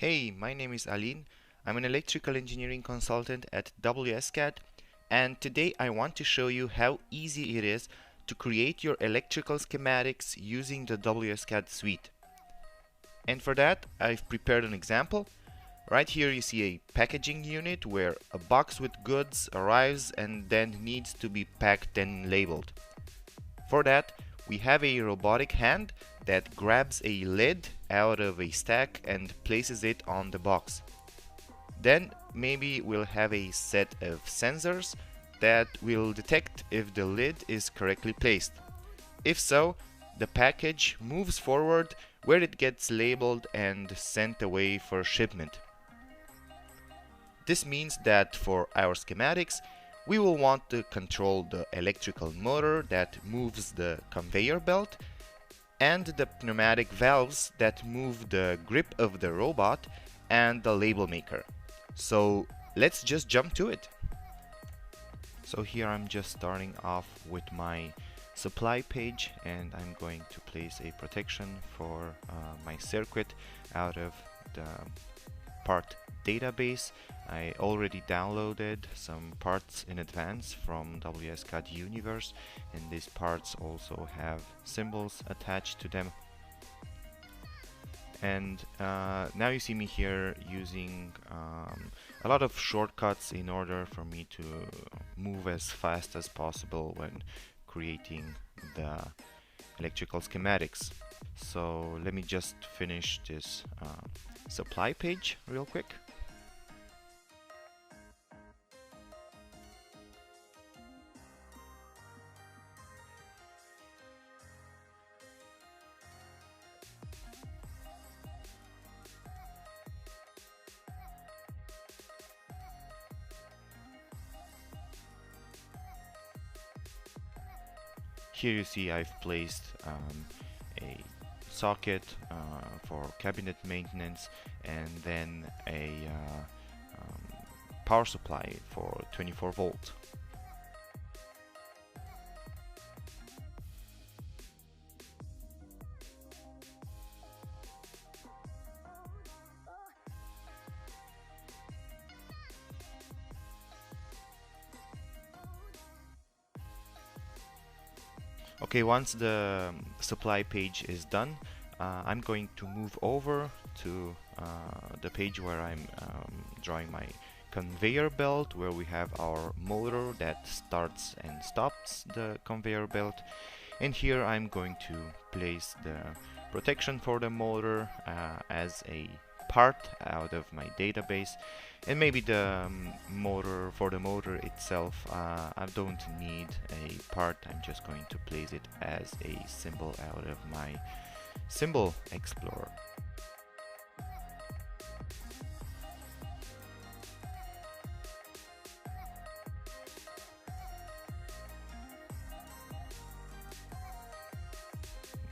Hey, my name is Aline. I'm an electrical engineering consultant at WSCAD, and today I want to show you how easy it is to create your electrical schematics using the WSCAD suite. And for that, I've prepared an example. Right here you see a packaging unit where a box with goods arrives and then needs to be packed and labeled. For that, we have a robotic hand that grabs a lid out of a stack and places it on the box. Then maybe we'll have a set of sensors that will detect if the lid is correctly placed. If so, the package moves forward where it gets labeled and sent away for shipment. This means that for our schematics, we will want to control the electrical motor that moves the conveyor belt and the pneumatic valves that move the grip of the robot and the label maker. So let's just jump to it. So here I'm just starting off with my supply page, and I'm going to place a protection for my circuit out of the part database. I already downloaded some parts in advance from WSCAD Universe, and these parts also have symbols attached to them. And now you see me here using a lot of shortcuts in order for me to move as fast as possible when creating the electrical schematics. So let me just finish this supply page real quick. Here you see I've placed a socket for cabinet maintenance, and then a power supply for 24 volt. Okay, once the supply page is done, I'm going to move over to the page where I'm drawing my conveyor belt, where we have our motor that starts and stops the conveyor belt. And here I'm going to place the protection for the motor as a part out of my database. And maybe the motor, for the motor itself, I don't need a part. I'm just going to place it as a symbol out of my symbol explorer.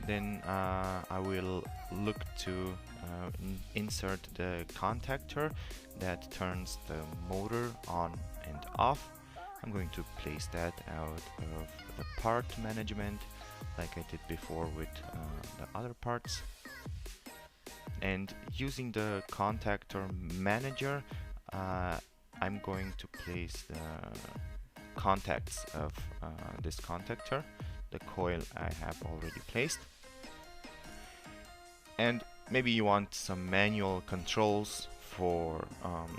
Then I will look to insert the contactor that turns the motor on and off. I'm going to place that out of the part management like I did before with the other parts. And using the contactor manager, I'm going to place the contacts of this contactor, the coil I have already placed. And maybe you want some manual controls for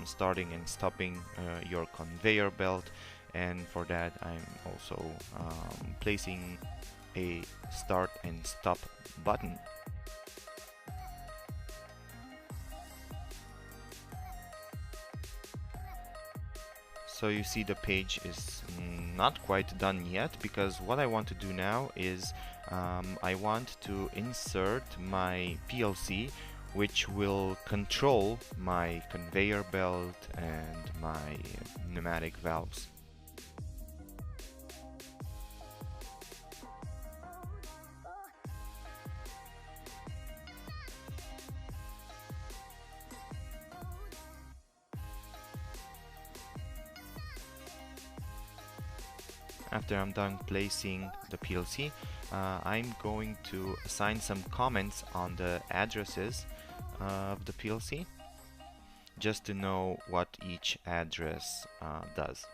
starting and stopping your conveyor belt, and for that I'm also placing a start and stop button. So you see the page is not quite done yet, because what I want to do now is I want to insert my PLC, which will control my conveyor belt and my pneumatic valves. After I'm done placing the PLC, I'm going to assign some comments on the addresses of the PLC. just to know what each address does.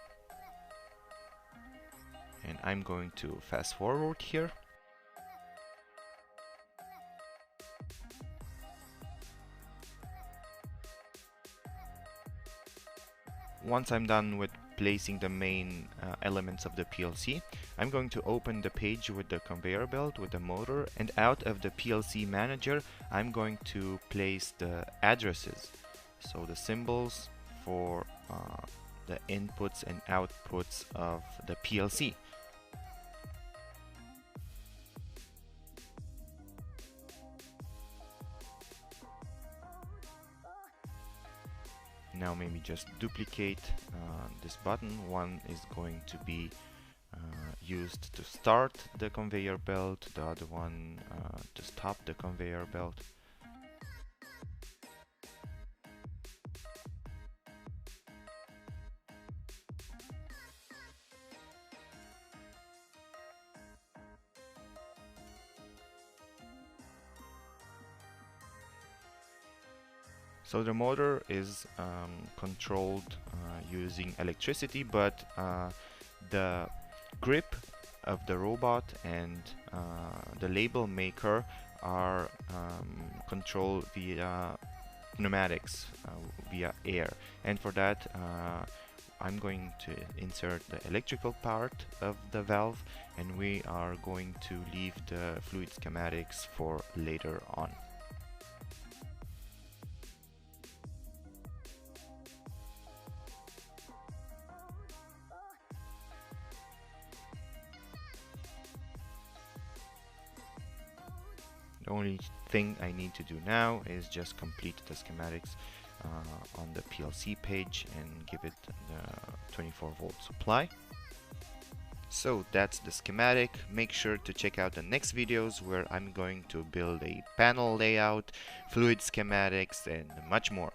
And I'm going to fast forward here. Once I'm done with placing the main elements of the PLC, I'm going to open the page with the conveyor belt with the motor, and out of the PLC manager I'm going to place the addresses, so the symbols for the inputs and outputs of the PLC. Now maybe just duplicate this button. One is going to be used to start the conveyor belt, the other one to stop the conveyor belt. So the motor is controlled using electricity, but the grip of the robot and the label maker are controlled via pneumatics, via air. And for that I'm going to insert the electrical part of the valve, and we are going to leave the fluid schematics for later on. The only thing I need to do now is just complete the schematics on the PLC page and give it the 24-volt supply. So that's the schematic. Make sure to check out the next videos where I'm going to build a panel layout, fluid schematics, and much more.